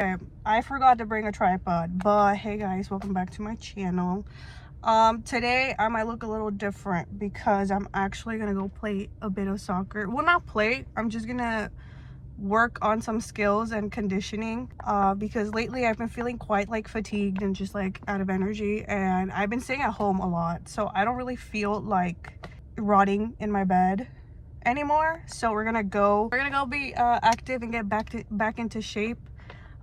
Okay, I forgot to bring a tripod, but hey guys, welcome back to my channel. Today I might look a little different because I'm actually gonna go play a bit of soccer. Well, not play, I'm just gonna work on some skills and conditioning because lately I've been feeling quite like fatigued and just like out of energy, and I've been staying at home a lot, so I don't really feel like rotting in my bed anymore. So we're gonna go be active and get back into shape.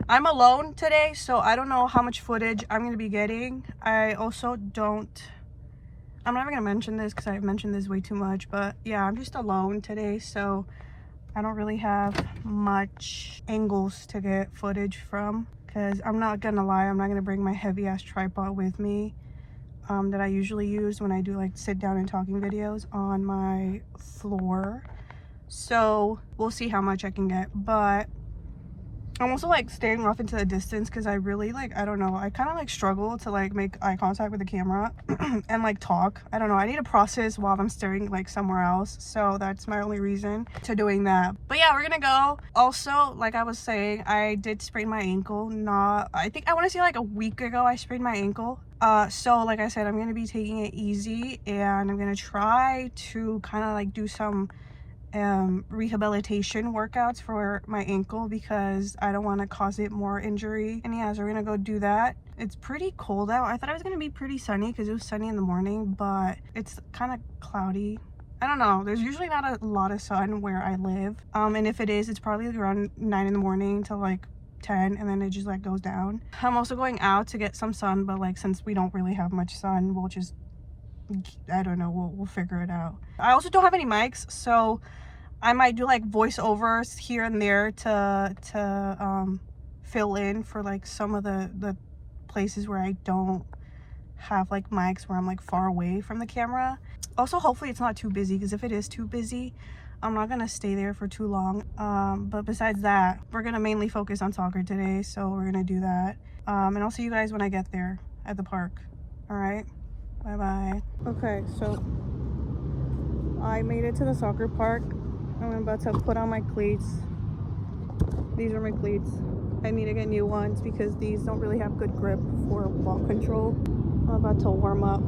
I'm alone today, so I don't know how much footage I'm gonna be getting. I'm not even gonna mention this because I've mentioned this way too much, but yeah, I'm just alone today, so I don't really have much angles to get footage from, because I'm not gonna lie, I'm not gonna bring my heavy ass tripod with me that I usually use when I do like sit down and talking videos on my floor. So we'll see how much I can get, but I'm also like staring off into the distance because I really like, I don't know, I kind of like struggle to like make eye contact with the camera and like talk. I don't know, I need to process while I'm staring like somewhere else, so that's my only reason to doing that. But yeah, we're gonna go. Also, like I was saying, I did sprain my ankle. I think I want to say like a week ago I sprained my ankle. So like I said, I'm gonna be taking it easy, and I'm gonna try to kind of like do some rehabilitation workouts for my ankle because I don't want to cause it more injury. And yeah, so we're gonna go do that. It's pretty cold out. I thought it was gonna be pretty sunny because it was sunny in the morning, but it's kind of cloudy. I don't know, there's usually not a lot of sun where I live, and if it is, it's probably around 9 in the morning to like 10, and then it just like goes down. I'm also going out to get some sun, but like since we don't really have much sun, we'll just, I don't know, we'll figure it out. I also don't have any mics, so I might do like voiceovers here and there to fill in for like some of the places where I don't have like mics, where I'm like far away from the camera. Also, hopefully it's not too busy, because if it is too busy, I'm not gonna stay there for too long. But besides that, we're gonna mainly focus on soccer today, so we're gonna do that. And I'll see you guys when I get there at the park. All right, bye bye. Okay, so I made it to the soccer park. I'm about to put on my cleats. These are my cleats. I need to get new ones because these don't really have good grip for ball control. I'm about to warm up.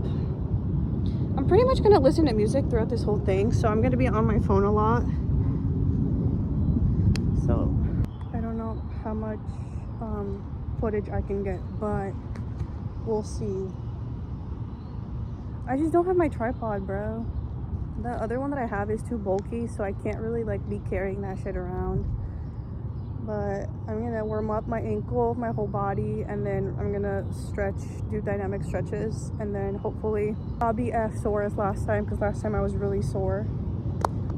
I'm pretty much gonna listen to music throughout this whole thing, so I'm gonna be on my phone a lot. So I don't know how much footage I can get, but we'll see. I just don't have my tripod, bro. The other one that I have is too bulky, so I can't really like be carrying that shit around. But I'm gonna warm up my ankle, my whole body, and then I'm gonna stretch, do dynamic stretches, and then hopefully I'll be as sore as last time, because last time I was really sore.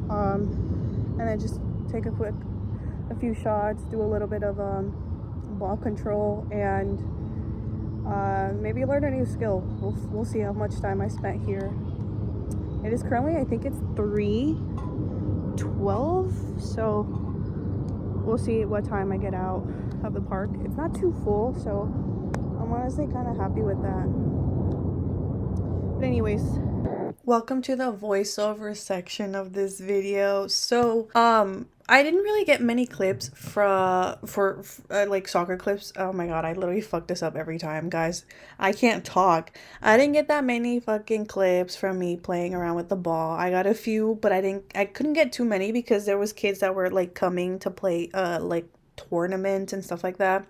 And then just take a few shots, do a little bit of ball control, and maybe learn a new skill. We'll see how much time I spent here. It is currently, I think it's 3:12, so we'll see what time I get out of the park. It's not too full, so I'm honestly kind of happy with that. But anyways, welcome to the voiceover section of this video. So I didn't really get many clips for like soccer clips. Oh my god, I literally fuck this up every time, guys. I can't talk. I didn't get that many fucking clips from me playing around with the ball. I got a few, but I couldn't get too many because there was kids that were like coming to play like tournaments and stuff like that,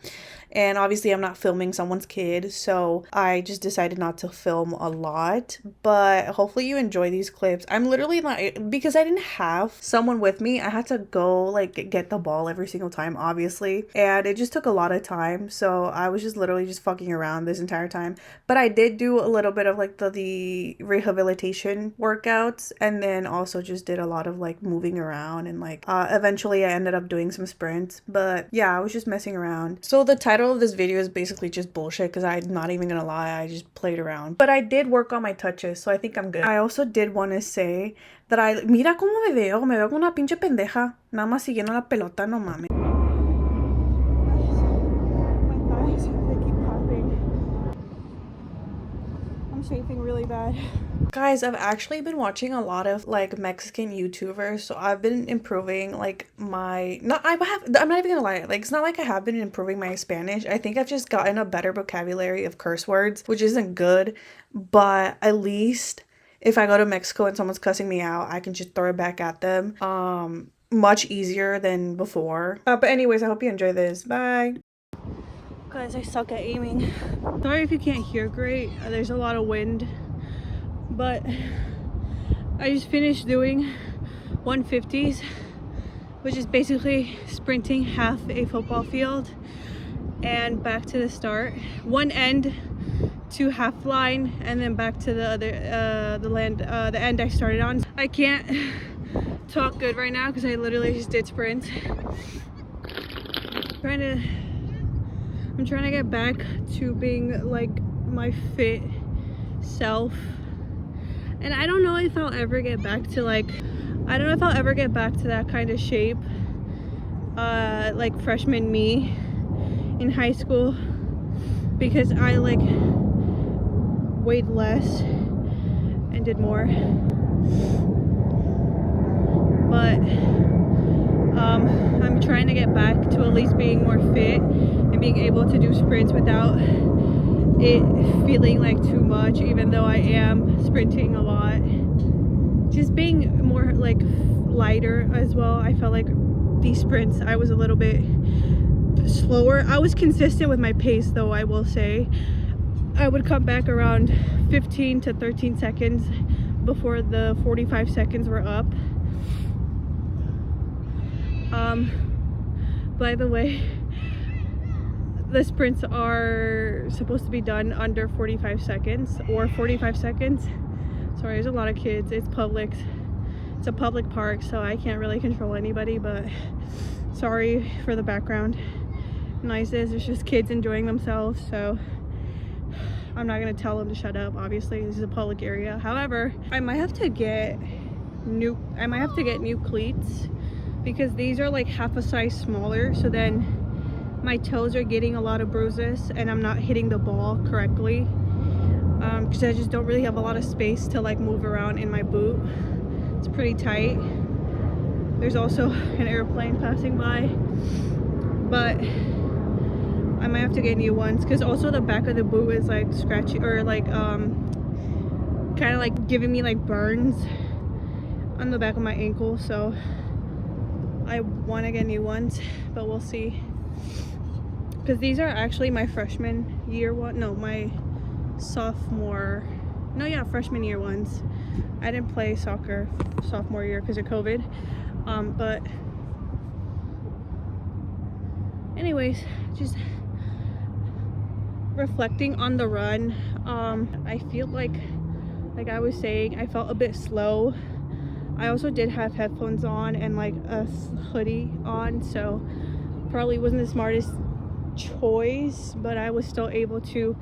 and obviously I'm not filming someone's kid, so I just decided not to film a lot. But hopefully you enjoy these clips. I'm literally like, because I didn't have someone with me, I had to go like get the ball every single time, obviously, and it just took a lot of time, so I was just literally just fucking around this entire time. But I did do a little bit of like the rehabilitation workouts, and then also just did a lot of like moving around, and like eventually I ended up doing some sprints. But yeah, I was just messing around. So the title of this video is basically just bullshit, because I'm not even gonna lie, I just played around. But I did work on my touches, so I think I'm good. I also did want to say that mira cómo me veo como una pinche pendeja, nada más siguiendo la pelota, no mames. My thighs, they keep popping. I'm chafing really bad. Guys, I've actually been watching a lot of like Mexican YouTubers, so I've been improving like I'm not even gonna lie, like it's not like I have been improving my Spanish. I think I've just gotten a better vocabulary of curse words, which isn't good, but at least if I go to Mexico and someone's cussing me out, I can just throw it back at them. Much easier than before. But anyways, I hope you enjoy this. Bye. Guys, I suck at aiming. Sorry if you can't hear great. There's a lot of wind. But I just finished doing 150s, which is basically sprinting half a football field and back to the start. One end to half line and then back to the other the end I started on. I can't talk good right now because I literally just did sprints. I'm trying to get back to being like my fit self, and I don't know if I'll ever get back to that kind of shape like freshman me in high school, because I like weighed less and did more. But I'm trying to get back to at least being more fit and being able to do sprints without it feeling like too much, even though I am sprinting a lot. Just being more like lighter as well. I felt like these sprints I was a little bit slower. I was consistent with my pace though, I will say. I would come back around 15 to 13 seconds before the 45 seconds were up. By the way, the sprints are supposed to be done under 45 seconds or 45 seconds. Sorry, there's a lot of kids. It's a public park, so I can't really control anybody, but sorry for the background noises. It's just kids enjoying themselves, so I'm not gonna tell them to shut up. Obviously, this is a public area. However, I might have to get new cleats, because these are like half a size smaller, so then my toes are getting a lot of bruises and I'm not hitting the ball correctly, because I just don't really have a lot of space to like move around in my boot. It's pretty tight. There's also an airplane passing by, but I might have to get new ones, because also the back of the boot is like scratchy, or like kind of like giving me like burns on the back of my ankle, so I want to get new ones, but we'll see, because these are actually my freshman year freshman year ones. I didn't play soccer sophomore year because of COVID, but anyways, just reflecting on the run. I feel like I was saying, I felt a bit slow. I also did have headphones on and like a hoodie on, so probably wasn't the smartest choice, but I was still able to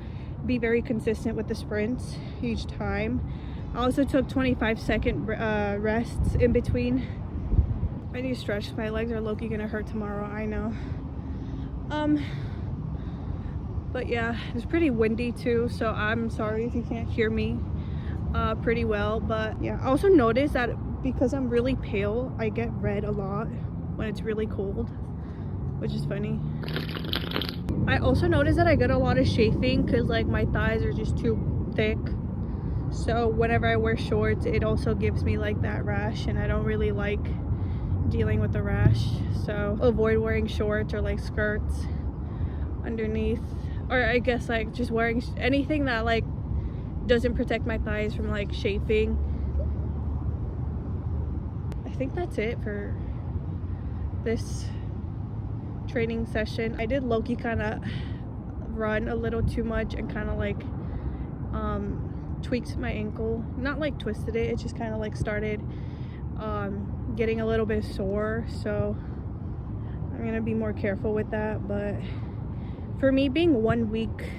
be very consistent with the sprints each time. I also took 25-second rests in between. I need to stretch. My legs are low-key gonna hurt tomorrow, I know. But yeah, it's pretty windy too, so I'm sorry if you can't hear me pretty well. But yeah, I also noticed that because I'm really pale, I get red a lot when it's really cold, which is funny. I also noticed that I get a lot of chafing because like my thighs are just too thick, so whenever I wear shorts it also gives me like that rash, and I don't really like dealing with the rash, so avoid wearing shorts or like skirts underneath, or I guess like just wearing anything that like doesn't protect my thighs from like chafing. I think that's it for this training session. I did low-key kind of run a little too much and kind of like tweaked my ankle, not like twisted it, it just kind of like started getting a little bit sore, so I'm gonna be more careful with that. But for me, being 1 week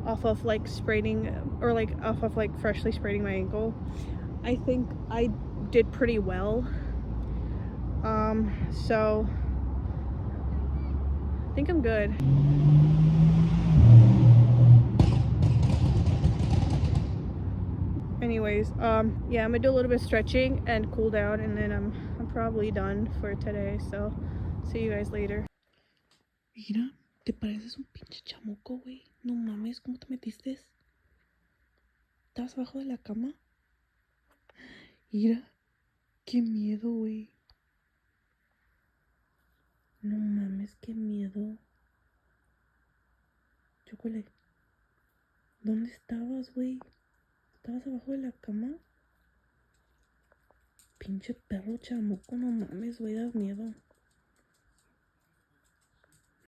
off of like spraining, or like off of like freshly spraining my ankle, I think I did pretty well. So I think I'm good. 1, anyways, yeah, I'm gonna do a little bit of stretching and cool down, and then I'm probably done for today. So, see you guys later. Mira, te pareces un pinche chamuco, güey. No mames, ¿cómo te metiste? ¿Estabas abajo de la cama? Mira, qué miedo, güey. No mames, qué miedo. Chocolate, ¿dónde estabas, güey? ¿Estabas abajo de la cama? Pinche perro chamuco, no mames, güey, das miedo.